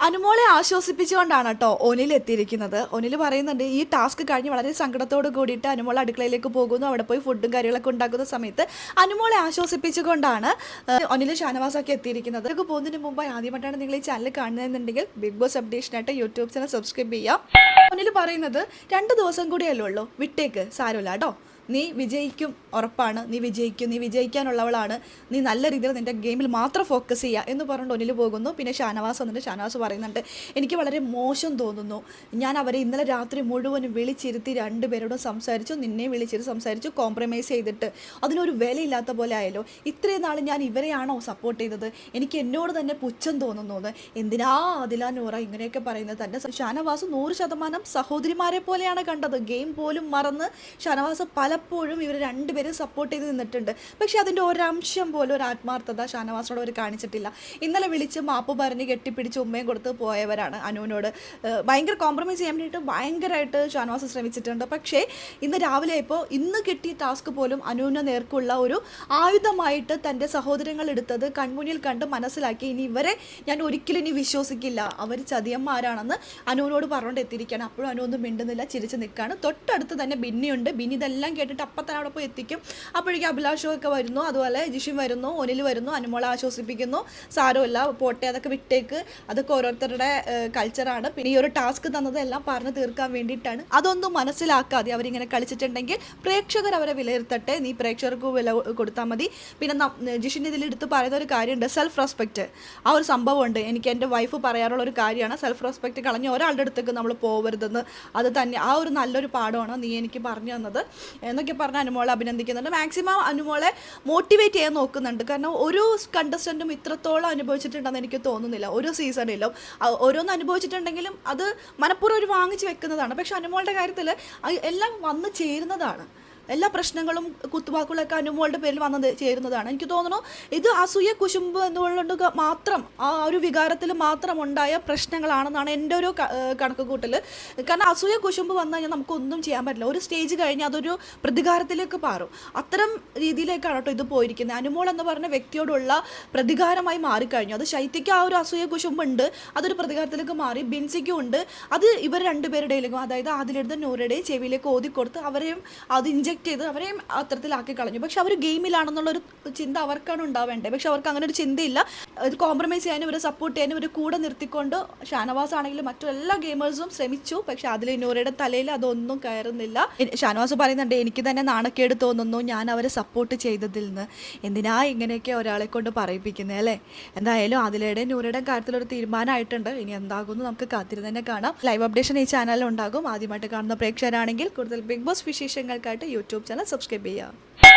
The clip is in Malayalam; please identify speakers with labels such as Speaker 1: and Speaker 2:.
Speaker 1: അനുമോളെ ആശ്വസിപ്പിച്ചുകൊണ്ടാണ് കേട്ടോ ഒനിൽ എത്തിയിരിക്കുന്നത്. ഒനിൽ പറയുന്നുണ്ട് ഈ ടാസ്ക് കഴിഞ്ഞ് വളരെ സങ്കടത്തോട് കൂടിയിട്ട് അനുമോൾ അടുക്കളയിലേക്ക് പോകുന്നു. അവിടെ പോയി ഫുഡും കാര്യങ്ങളൊക്കെ ഉണ്ടാക്കുന്ന സമയത്ത് അനുമോളെ ആശ്വസിപ്പിച്ചുകൊണ്ടാണ് ഒനിൽ ഷാനവാസൊക്കെ എത്തിയിരിക്കുന്നത്. ഇതൊക്കെ പോകുന്നതിന് മുമ്പ് ആദ്യമായിട്ടാണ് നിങ്ങൾ ഈ ചാനൽ കാണുന്നതെന്നുണ്ടെങ്കിൽ ബിഗ് ബോസ് അപ്ഡേഷനായിട്ട് യൂട്യൂബ് ചാനൽ സബ്സ്ക്രൈബ് ചെയ്യാം. ഒനിൽ പറയുന്നത് 2 ദിവസം കൂടിയല്ലേ ഉള്ളൂ, വിട്ടേക്ക്, സാരമില്ല കേട്ടോ, നീ വിജയിക്കും, ഉറപ്പാണ്, നീ വിജയിക്കും, നീ വിജയിക്കാനുള്ളവളാണ്, നീ നല്ല രീതിയിൽ നിൻ്റെ ഗെയിമിൽ മാത്രം ഫോക്കസ് ചെയ്യുക എന്ന് പറഞ്ഞുകൊണ്ട് ഒന്നിൽ പോകുന്നു. പിന്നെ ഷാനവാസ് വന്നിട്ട് ഷാനവാസ് പറയുന്നുണ്ട്, എനിക്ക് വളരെ മോശം തോന്നുന്നു, ഞാൻ അവരെ ഇന്നലെ രാത്രി മുഴുവനും വിളിച്ചിരുത്തി 2 പേരോടും സംസാരിച്ചു, നിന്നെ വിളിച്ചിരുത്തി സംസാരിച്ചു, കോംപ്രമൈസ് ചെയ്തിട്ട് അതിനൊരു വിലയില്ലാത്ത പോലെ ആയല്ലോ, ഇത്രയും നാൾ ഞാൻ ഇവരെയാണോ സപ്പോർട്ട് ചെയ്തത്, എനിക്ക് എന്നോട് തന്നെ പുച്ഛം തോന്നുന്നത്, എന്തിനാ അതിലാ നൂറ ഇങ്ങനെയൊക്കെ പറയുന്നത്. തൻ്റെ ഷാനവാസ് 100% സഹോദരിമാരെ പോലെയാണ് കണ്ടത്. ഗെയിം പോലും മറന്ന് ഷാനവാസ് പലപ്പോഴും ഇവർ 2 പേരും സപ്പോർട്ട് ചെയ്ത് നിന്നിട്ടുണ്ട്. പക്ഷേ അതിൻ്റെ ഒരംശം പോലും ഒരു ആത്മാർത്ഥത ഷാനവാസിനോട് അവർ കാണിച്ചിട്ടില്ല. ഇന്നലെ വിളിച്ച് മാപ്പ് പറഞ്ഞ് കെട്ടിപ്പിടിച്ച് ഉമ്മയും കൊടുത്ത് പോയവരാണ്. അനുവിനോട് ഭയങ്കര കോംപ്രമൈസ് ചെയ്യാൻ വേണ്ടിയിട്ട് ഭയങ്കരമായിട്ട് ഷാനവാസ് ശ്രമിച്ചിട്ടുണ്ട്. പക്ഷേ ഇന്ന് രാവിലെ ഇപ്പോൾ ഇന്ന് കിട്ടിയ ടാസ്ക് പോലും അനുവിന് നേർക്കുള്ള ഒരു ആയുധമായിട്ട് തൻ്റെ സഹോദരങ്ങൾ എടുത്തത് കൺമുന്നിൽ കണ്ട് മനസ്സിലാക്കി, ഇനി ഇവരെ ഞാൻ ഒരിക്കലും ഇനി വിശ്വസിക്കില്ല, അവർ ചതിയന്മാരാണെന്ന് അനുവിനോട് പറഞ്ഞുകൊണ്ട് എത്തിയിരിക്കുകയാണ്. അപ്പോഴും അനു ഒന്നും മിണ്ടുന്നില്ല, ചിരിച്ച് നിൽക്കുകയാണ്. തൊട്ടടുത്ത് തന്നെ ബിന്നിയുണ്ട്. ബിന്നി ഇതെല്ലാം കേട്ടിട്ട് അപ്പം തന്നെ അവിടെ പോയി എത്തിക്കും. അപ്പോഴേക്കും അഭിലാഷമൊക്കെ വരുന്നു, അതുപോലെ ജിഷിൻ വരുന്നു, ഒനിൽ വരുന്നു, അനുമോളെ ആശ്വസിപ്പിക്കുന്നു, സാരമില്ല, പോട്ടെ, അതൊക്കെ വിട്ടേക്ക്, അതൊക്കെ ഓരോരുത്തരുടെ കൾച്ചറാണ്, പിന്നെ ഈ ഒരു ടാസ്ക് തന്നതെല്ലാം പറഞ്ഞു തീർക്കാൻ വേണ്ടിയിട്ടാണ്. അതൊന്നും മനസ്സിലാക്കാതെ അവരിങ്ങനെ കളിച്ചിട്ടുണ്ടെങ്കിൽ പ്രേക്ഷകർ അവരെ വിലയിരുത്തട്ടെ, നീ പ്രേക്ഷകർക്ക് വില കൊടുത്താൽ മതി. പിന്നെ ജിഷിൻ ഇതിലെടുത്ത് പറയുന്ന ഒരു കാര്യമുണ്ട്, സെൽഫ് റെസ്പെക്റ്റ്. ആ ഒരു സംഭവമുണ്ട്, എനിക്ക് എൻ്റെ വൈഫ് പറയാറുള്ള ഒരു കാര്യമാണ്, സെൽഫ് റെസ്പെക്റ്റ് കളഞ്ഞ് ഒരാളുടെ അടുത്തേക്ക് നമ്മൾ പോകരുതെന്ന്. അത് തന്നെ ആ ഒരു നല്ലൊരു പാഠമാണ് നീ എനിക്ക് പറഞ്ഞു തന്നത് എന്നൊക്കെ പറഞ്ഞ് അനുമോളെ അഭിനന്ദിക്കുന്നുണ്ട്. മാക്സിമം അനുമോളെ മോട്ടിവേറ്റ് ചെയ്യാൻ നോക്കുന്നുണ്ട്. കാരണം ഒരു കണ്ടസ്റ്റൻറ്റും ഇത്രത്തോളം അനുഭവിച്ചിട്ടുണ്ടെന്ന് എനിക്ക് തോന്നുന്നില്ല. ഒരു സീസണിലും ഓരോന്ന് അനുഭവിച്ചിട്ടുണ്ടെങ്കിലും അത് മനഃപൂർവ്വം ഒരു വാങ്ങിച്ച് വെക്കുന്നതാണ്. പക്ഷെ അനുമോളുടെ കാര്യത്തിൽ എല്ലാം വന്ന് ചേരുന്നതാണ്. എല്ലാ പ്രശ്നങ്ങളും കുത്തുവാക്കുകളൊക്കെ അനുമോളുടെ പേരിൽ വന്ന് ചേരുന്നതാണ്. എനിക്ക് തോന്നുന്നു ഇത് അസൂയ കുശുമ്പ് എന്നുള്ളത് മാത്രം, ആ ഒരു വികാരത്തിൽ മാത്രം ഉണ്ടായ പ്രശ്നങ്ങളാണെന്നാണ് എൻ്റെ ഒരു കണക്ക് കൂട്ടൽ. കാരണം അസൂയ കുശുമ്പ് വന്നു കഴിഞ്ഞാൽ നമുക്കൊന്നും ചെയ്യാൻ പറ്റില്ല. ഒരു സ്റ്റേജ് കഴിഞ്ഞ് അതൊരു പ്രതികാരത്തിലേക്ക് മാറും. അത്തരം രീതിയിലേക്കാണ് കേട്ടോ ഇത് പോയിരിക്കുന്നത്. അനുമോൾ എന്ന് പറഞ്ഞ വ്യക്തിയോടുള്ള പ്രതികാരമായി മാറിക്കഴിഞ്ഞു. അത് ശൈത്യയ്ക്ക് ആ ഒരു അസൂയ കുശുമ്പുണ്ട്, അതൊരു പ്രതികാരത്തിലേക്ക് മാറി. ബിൻസിക്കും ഉണ്ട്. അത് ഇവർ 2 പേരുടെയിലേക്കും, അതായത് ആദിലെടുത്ത നൂറുടെയും ചെവിയിലേക്ക് ഓതിക്കൊടുത്ത് അവരെയും അത് ഇഞ്ചക്ട് ചെയ്ത് അവരെയും അത്തരത്തിലാക്കി കളഞ്ഞു. പക്ഷെ അവർ ഗെയിമിലാണെന്നുള്ളൊരു ചിന്ത അവർക്കാണ് ഉണ്ടാവേണ്ടത്. പക്ഷെ അവർക്ക് അങ്ങനെ ഒരു ചിന്തയില്ല. ഇത് കോംപ്രമൈസ് ചെയ്യാനും ഇവരെ സപ്പോർട്ട് ചെയ്യാനും ഇവർ കൂടെ നിർത്തിക്കൊണ്ട് ഷാനവാസ് ആണെങ്കിലും മറ്റെല്ലാ ഗെയിമേഴ്സും ശ്രമിച്ചു. പക്ഷെ അതിൽ നൂറയുടെ തലയിൽ അതൊന്നും കയറുന്നില്ല. ഷാനവാസ് പറയുന്നുണ്ട്, എനിക്ക് തന്നെ നാണക്കേട് തോന്നുന്നു ഞാൻ അവരെ സപ്പോർട്ട് ചെയ്തതിൽ നിന്ന്, എന്തിനാ ഇങ്ങനെയൊക്കെ ഒരാളെ കൊണ്ട് പറയിപ്പിക്കുന്നത് അല്ലേ. എന്തായാലും അതിലൂടെ നൂറയുടെ കാര്യത്തിലൊരു തീരുമാനമായിട്ടുണ്ട്. ഇനി എന്താകുമെന്ന് നമുക്ക് കാത്തിരുന്ന് തന്നെ കാണാം. ലൈവ് അപ്ഡേഷൻ ഈ ചാനലിൽ ഉണ്ടാകും. ആദ്യമായിട്ട് കാണുന്ന പ്രേക്ഷകരാണെങ്കിൽ കൂടുതൽ ബിഗ് ബോസ് വിശേഷങ്ങൾക്കായിട്ട് യൂട്യൂബ് ചാനൽ സബ്സ്ക്രൈബ് ചെയ്യുക.